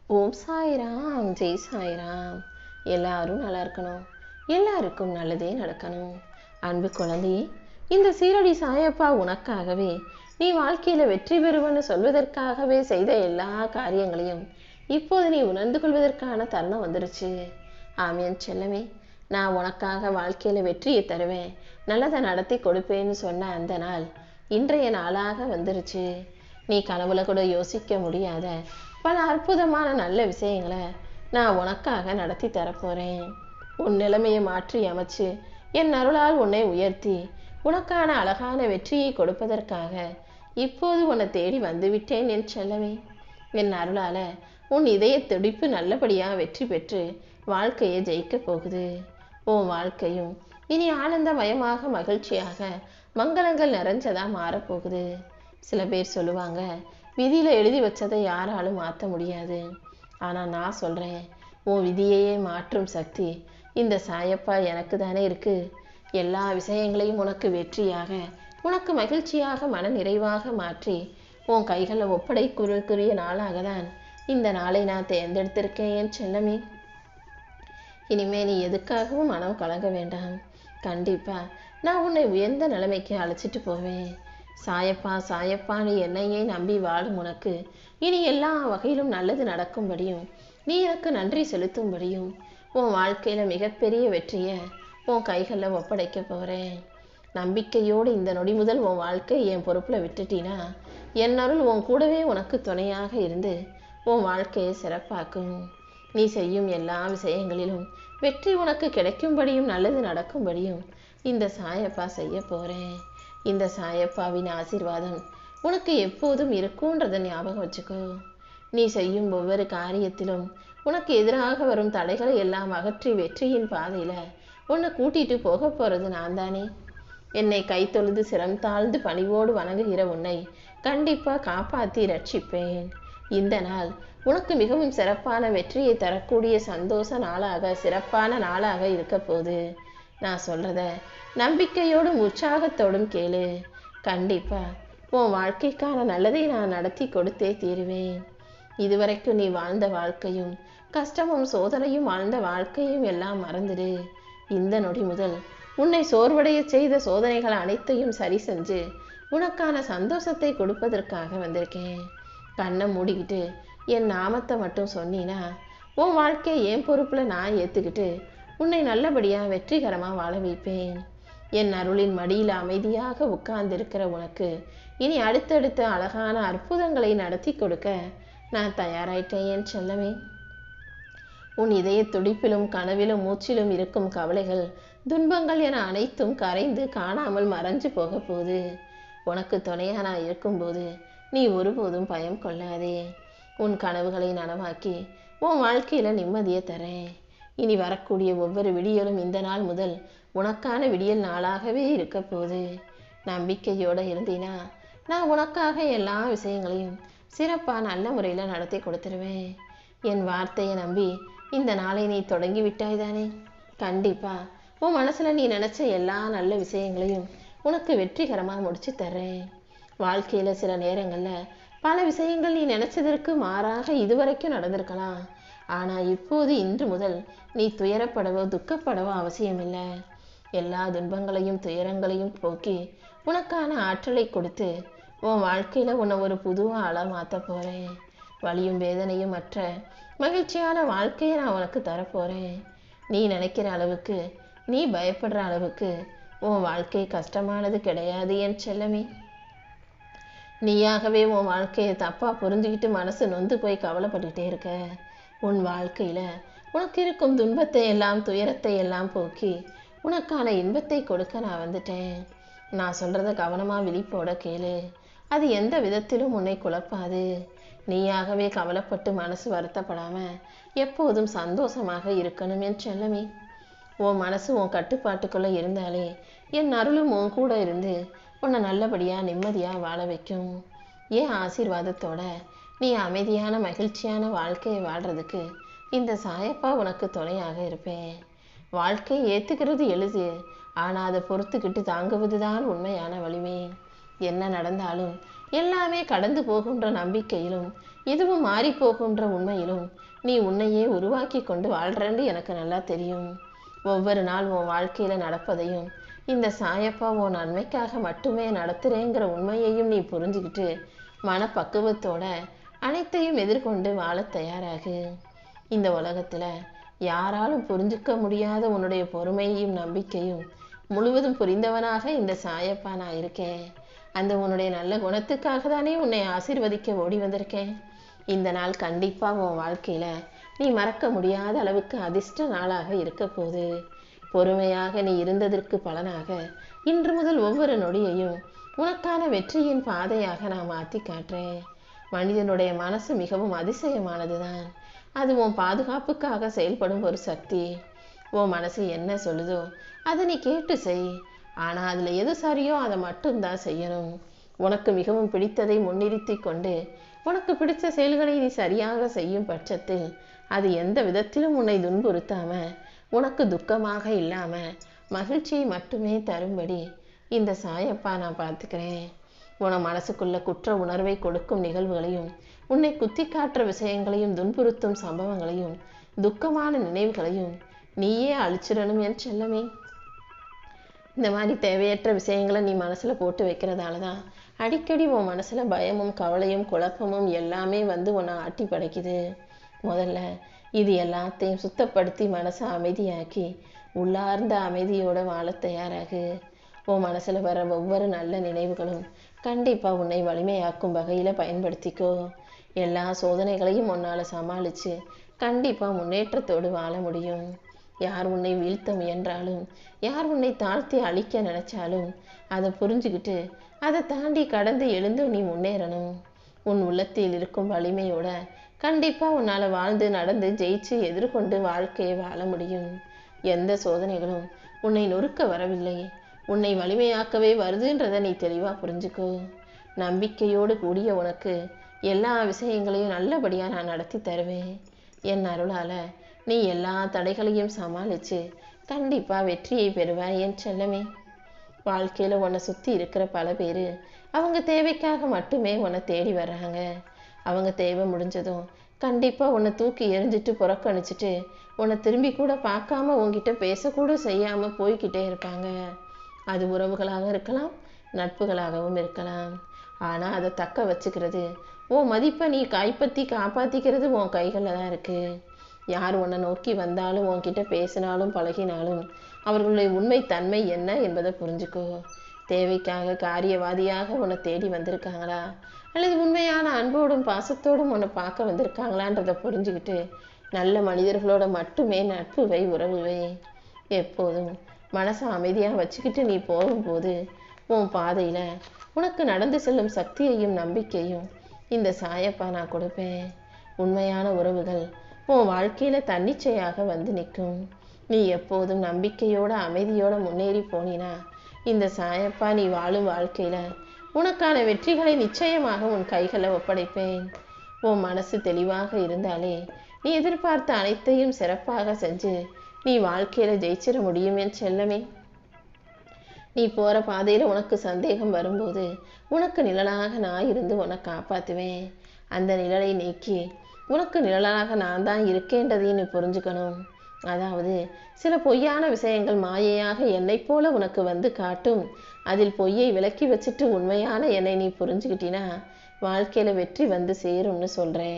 ஓம் சாய்ராம், ஜெய் சாய்ராம். எல்லாரும் நல்லா இருக்கணும், எல்லாருக்கும் நல்லதே நடக்கணும். அன்பு குழந்தையே, இந்த சீரடி சாயப்பா உனக்காகவே நீ வாழ்க்கையில வெற்றி பெறுவன்னு சொல்வதற்காகவே செய்த எல்லா காரியங்களையும் இப்போது நீ உணர்ந்து கொள்வதற்கான தருணம் வந்துருச்சு. ஆமியன் செல்லமே, நான் உனக்காக வாழ்க்கையில வெற்றியை தருவேன், நல்லதை நடத்தி கொடுப்பேன்னு சொன்ன அந்த நாள் இன்றைய நாளாக வந்துருச்சு. நீ கனவுல கூட யோசிக்க முடியாத பல அற்புதமான நல்ல விஷயங்களை நான் உனக்காக நடத்தி தரப்போறேன். உன் நிலைமையை மாற்றி அமைச்சு என் அருளால் உன்னை உயர்த்தி உனக்கான அழகான வெற்றியை கொடுப்பதற்காக இப்போது உன்னை தேடி வந்துவிட்டேன் என் செல்லவே. என் அருளால உன் இதய துடிப்பு நல்லபடியா வெற்றி பெற்று வாழ்க்கையை ஜெயிக்க போகுது. உன் வாழ்க்கையும் இனி ஆனந்தமயமாக மகிழ்ச்சியாக மங்களங்கள் நிறைஞ்சதா மாறப்போகுது. சில பேர் சொல்லுவாங்க, விதியில எழுதி வச்சதை யாராலும் மாற்ற முடியாது. ஆனா நான் சொல்றேன், உன் விதியையே மாற்றும் சக்தி இந்த சாயப்பா எனக்கு தானே இருக்கு. எல்லா விஷயங்களையும் உனக்கு வெற்றியாக, உனக்கு மகிழ்ச்சியாக, மன நிறைவாக மாற்றி உன் கைகளை ஒப்படைக்குரிய நாளாக தான் இந்த நாளை நான் தேர்ந்தெடுத்திருக்கேன் என் செல்லமே. இனிமே நீ எதுக்காகவும் மனம் கலங்க வேண்டாம். கண்டிப்பா நான் உன்னை உயர்ந்த நிலைமைக்கு அழைச்சிட்டு போவேன். சாயப்பா சாயப்பா நீ என்னையே நம்பி வாழும் உனக்கு இனி எல்லா வகையிலும் நல்லது நடக்கும்படியும் நீ எனக்கு நன்றி செலுத்தும்படியும் உன் வாழ்க்கையில மிகப்பெரிய வெற்றியை உன் கைகளில் ஒப்படைக்க போறேன். நம்பிக்கையோடு இந்த நொடி முதல் உன் வாழ்க்கை என் பொறுப்புல விட்டுட்டினா என் அருள் உன் கூடவே உனக்கு துணையாக இருந்து உன் வாழ்க்கையை சிறப்பாக்கும். நீ செய்யும் எல்லா விஷயங்களிலும் வெற்றி உனக்கு கிடைக்கும்படியும் நல்லது நடக்கும்படியும் இந்த சாயப்பா செய்ய போறேன். இந்த சாயப்பாவின் ஆசீர்வாதம் உனக்கு எப்போதும் இருக்கும்ன்றதை ஞாபகம் வச்சுக்கோ. நீ செய்யும் ஒவ்வொரு காரியத்திலும் உனக்கு எதிராக வரும் தடைகளை எல்லாம் அகற்றி வெற்றியின் பாதையில உன்னை கூட்டிட்டு போக போறது நான் தானே. என்னை கை தொழுது சிரம் தாழ்ந்து பணிவோடு வணங்குகிற உன்னை கண்டிப்பா காப்பாத்தி ரட்சிப்பேன். இந்த நாள் உனக்கு மிகவும் சிறப்பான வெற்றியை தரக்கூடிய சந்தோஷ நாளாக, சிறப்பான நாளாக இருக்க போகுது. நான் சொல்றத நம்பிக்கையோடும் உற்சாகத்தோடும் கேளு. கண்டிப்பா உன் வாழ்க்கைக்கான நல்லதை நான் நடத்தி கொடுத்தே தீருவேன். இதுவரைக்கும் நீ வாழ்ந்த வாழ்க்கையும் கஷ்டமும் சோதனையும் வாழ்ந்த வாழ்க்கையும் எல்லாம் மறந்துடு. இந்த நொடி முதல் உன்னை சோர்வடைய செய்த சோதனைகள் அனைத்தையும் சரி செஞ்சு உனக்கான சந்தோஷத்தை கொடுப்பதற்காக வந்திருக்கேன். கண்ணை மூடிக்கிட்டு என் நாமத்தை மட்டும் சொன்னீனா உன் வாழ்க்கையை என் பொறுப்புல நான் ஏத்துக்கிட்டு உன்னை நல்லபடியா வெற்றிகரமா வாழ வைப்பேன். என் அருளின் மடியில அமைதியாக உட்கார்ந்திருக்கிற உனக்கு இனி அடுத்தடுத்த அழகான அற்புதங்களை நடத்தி கொடுக்க நான் தயாராயிட்டேன் என் செல்லமே. உன் இதய துடிப்பிலும் கனவிலும் மூச்சிலும் இருக்கும் கவலைகள், துன்பங்கள் என அனைத்தும் கரைந்து காணாமல் மறைஞ்சு போக போகுது. உனக்கு துணையா நான் இருக்கும்போது நீ ஒருபோதும் பயம் கொள்ளாதே. உன் கனவுகளை நனவாக்கி உன் வாழ்க்கையில நிம்மதியை தரேன். இனி வரக்கூடிய ஒவ்வொரு விடியலும் இந்த நாள் முதல் உனக்கான விடியல் நாளாகவே இருக்க போகுது. நம்பிக்கையோட இருந்தீனா நான் உனக்காக எல்லா விஷயங்களையும் சிறப்பா நல்ல முறையில நடத்தி கொடுத்துருவேன். என் வார்த்தையை நம்பி இந்த நாளை நீ தொடங்கி விட்டாய் தானே. கண்டிப்பா உன் மனசுல நீ நினைச்ச எல்லா நல்ல விஷயங்களையும் உனக்கு வெற்றிகரமா முடிச்சு தர்றேன். வாழ்க்கையில சில நேரங்கள்ல பல விஷயங்கள் நீ நினைச்சதற்கு மாறாக இதுவரைக்கும் நடந்திருக்கலாம். ஆனா இப்போது இன்று முதல் நீ துயரப்படவோ துக்கப்படவோ அவசியமில்லை. எல்லா துன்பங்களையும் துயரங்களையும் போக்கி உனக்கான ஆற்றலை கொடுத்து உன் வாழ்க்கையில உன்னை ஒரு புது ஆளா மாத்த போறேன். வலியும் வேதனையும் மற்ற மகிழ்ச்சியான வாழ்க்கையை நான் உனக்கு தரப்போறேன். நீ நினைக்கிற அளவுக்கு, நீ பயப்படுற அளவுக்கு உன் வாழ்க்கை கஷ்டமானது கிடையாது என் செல்லமே. நீயாகவே உன் வாழ்க்கையை தப்பா புரிஞ்சுக்கிட்டு மனசு நொந்து போய் கவலைப்பட்டுக்கிட்டே இருக்க. உன் வாழ்க்கையில உனக்கு இருக்கும் துன்பத்தை எல்லாம் துயரத்தை எல்லாம் போக்கி உனக்கான இன்பத்தை கொடுக்க நான் வந்துட்டேன். நான் சொல்றத கவனமா விழிப்போட கேளு. அது எந்த விதத்திலும் உன்னை குழப்பாது. நீயாகவே கவலைப்பட்டு மனசு வருத்தப்படாம எப்போதும் சந்தோஷமாக இருக்கணும் என் செல்லமே. உன் மனசு உன் கட்டுப்பாட்டுக்குள்ள இருந்தாலே என் அருளும் உன் கூட இருந்து உன்னை நல்லபடியா நிம்மதியா வாழ வைக்கும். ஏன் ஆசீர்வாதத்தோட நீ அமைதியான மகிழ்ச்சியான வாழ்க்கையை வாழ்றதுக்கு இந்த சாயப்பா உனக்கு துணையாக இருப்பேன். வாழ்க்கையை ஏத்துக்கிறது எளிது, ஆனா அதை பொறுத்துக்கிட்டு தாங்குவதுதான் உண்மையான வலிமை. என்ன நடந்தாலும் எல்லாமே கடந்து போகின்ற நம்பிக்கையிலும் எதுவும் மாறி போகுன்ற உண்மையிலும் நீ உன்னையே உருவாக்கி கொண்டு வாழ்றன்னு எனக்கு நல்லா தெரியும். ஒவ்வொரு நாள் உன் வாழ்க்கையில நடப்பதையும் இந்த சாயப்பா உன் நன்மைக்காக மட்டுமே நடத்துறேங்கிற உண்மையையும் நீ புரிஞ்சுக்கிட்டு மனப்பக்குவத்தோட அனைத்தையும் எதிர்கொண்டு வாழ தயாராகு. இந்த உலகத்துல யாராலும் புரிஞ்சுக்க முடியாத உன்னுடைய பொறுமையும் நம்பிக்கையும் முழுவதும் புரிந்தவனாக இந்த சாயப்பா நான் இருக்கேன். அந்த உன்னுடைய நல்ல குணத்துக்காக தானே உன்னை ஆசீர்வதிக்க ஓடி வந்திருக்கேன். இந்த நாள் கண்டிப்பா உன் வாழ்க்கையில நீ மறக்க முடியாத அளவுக்கு அதிர்ஷ்ட நாளாக இருக்க போகுது. பொறுமையாக நீ இருந்ததற்கு பலனாக இன்று முதல் ஒவ்வொரு நொடியையும் உனக்கான வெற்றியின் பாதையாக நான் மாற்றி காட்டுறேன். மனிதனுடைய மனசு மிகவும் அதிசயமானதுதான். அது உன் பாதுகாப்புக்காக செயல்படும் ஒரு சக்தி. உன் மனசு என்ன சொல்லுதோ அதை நீ கேட்டு செய். ஆனால் அதில் எது சரியோ அதை மட்டும்தான் செய்யணும். உனக்கு மிகவும் பிடித்ததை முன்னிறுத்தி கொண்டு உனக்கு பிடித்த செயல்களை நீ சரியாக செய்யும் பட்சத்தில் அது எந்த விதத்திலும் உன்னை துன்புறுத்தாம உனக்கு துக்கமாக இல்லாம மகிழ்ச்சியை மட்டுமே தரும்படி இந்த சாயப்பா நான் பார்த்துக்கிறேன். உன மனசுக்குள்ள குற்ற உணர்வை கொடுக்கும் நிகழ்வுகளையும் உன்னை குத்தி காட்டுற விஷயங்களையும் துன்புறுத்தும் சம்பவங்களையும் துக்கமான நினைவுகளையும் நீயே அழிச்சிடணும் என் செல்லமே. இந்த மாதிரி தேவையற்ற விஷயங்களை நீ மனசுல போட்டு வைக்கிறதால தான் அடிக்கடி உன் மனசுல பயமும் கவலையும் குழப்பமும் எல்லாமே வந்து உன்னை ஆட்டி படைக்குது. முதல்ல இது எல்லாத்தையும் சுத்தப்படுத்தி மனசை அமைதியாக்கி உள்ளார்ந்த அமைதியோட வாழ தயாராகு. உன் மனசுல வர ஒவ்வொரு நல்ல நினைவுகளும் கண்டிப்பா உன்னை வலிமையாக்கும் வகையில பயன்படுத்திக்கோ. எல்லா சோதனைகளையும் உன்னால சமாளிச்சு கண்டிப்பா முன்னேற்றத்தோடு வாழ முடியும். யார் உன்னை வீழ்த்த முயன்றாலும் யார் உன்னை தாழ்த்தி அழிக்க நினைச்சாலும் அதை புரிஞ்சுக்கிட்டு அதை தாண்டி கடந்து எழுந்து நீ முன்னேறணும். உன் உள்ளத்தில் இருக்கும் வலிமையோட கண்டிப்பா உன்னால வாழ்ந்து நடந்து ஜெயிச்சு எதிர்கொண்டு வாழ்க்கையை வாழ முடியும். எந்த சோதனைகளும் உன்னை நொறுக்க வரவில்லை, உன்னை வலிமையாக்கவே வருதுன்றதை நீ தெளிவா புரிஞ்சுக்கோ. நம்பிக்கையோடு கூடிய உனக்கு எல்லா விஷயங்களையும் நல்லபடியா நான் நடத்தி தருவேன். என் அருளால நீ எல்லா தடைகளையும் சமாளிச்சு கண்டிப்பா வெற்றியை பெறுவாய் என் செல்லமே. வாழ்க்கையில உன்னை சுத்தி இருக்கிற பல பேரு அவங்க தேவைக்காக மட்டுமே உன்னை தேடி வர்றாங்க. அவங்க தேவை முடிஞ்சதும் கண்டிப்பா உன்னை தூக்கி எறிஞ்சிட்டு புறக்கணிச்சிட்டு உன்னை திரும்பி கூட பார்க்காம உன்கிட்ட பேசக்கூட செய்யாம போய்கிட்டே இருப்பாங்க. அது உறவுகளாக இருக்கலாம், நட்புகளாகவும் இருக்கலாம். ஆனா அதை தக்க வச்சுக்கிறது உன் மதிப்பை நீ கைப்பற்றி காப்பாத்திக்கிறது உன் கைகளில் தான் இருக்கு. யார் உன்னை நோக்கி வந்தாலும் உன்கிட்ட பேசினாலும் பழகினாலும் அவர்களுடைய உண்மை தன்மை என்ன என்பதை புரிஞ்சுக்கோ. தேவைக்காக காரியவாதியாக உன்னை தேடி வந்திருக்காங்களா அல்லது உண்மையான அன்போடும் பாசத்தோடும் உன்னை பார்க்க வந்திருக்காங்களான்றதை புரிஞ்சுக்கிட்டு நல்ல மனிதர்களோட மட்டுமே நட்புவை உறவுவை. எப்போதும் மனசை அமைதியாக வச்சுக்கிட்டு நீ போகும்போது உன் பாதையில உனக்கு நடந்து செல்லும் சக்தியையும் நம்பிக்கையும் இந்த சாயப்பா நான் கொடுப்பேன். உண்மையான உறவுகள் உன் வாழ்க்கையில தன்னிச்சையாக வந்து நிற்கும். நீ எப்போதும் நம்பிக்கையோட அமைதியோட முன்னேறி போனினா இந்த சாயப்பா நீ வாழும் வாழ்க்கையில உனக்கான வெற்றிகளை நிச்சயமாக உன் கைகளை ஒப்படைப்பேன். உன் மனசு தெளிவாக இருந்தாலே நீ எதிர்பார்த்த அனைத்தையும் சிறப்பாக செஞ்சு நீ வாழ்க்கையில ஜெயிச்சிட முடியும் என் செல்லமே. நீ போற பாதையில உனக்கு சந்தேகம் வரும்போது உனக்கு நிழலாக நான் இருந்து உன்னை காப்பாத்துவேன். அந்த நிழலை நீக்கி உனக்கு நிழலாக நான் தான் இருக்கேன்றதையும் நீ புரிஞ்சுக்கணும். அதாவது சில பொய்யான விஷயங்கள் மாயையாக என்னை போல உனக்கு வந்து காட்டும். அதில் பொய்யை விலக்கி வச்சுட்டு உண்மையான என்னை நீ புரிஞ்சுக்கிட்டினா வாழ்க்கையில வெற்றி வந்து சேரும்னு சொல்றேன்.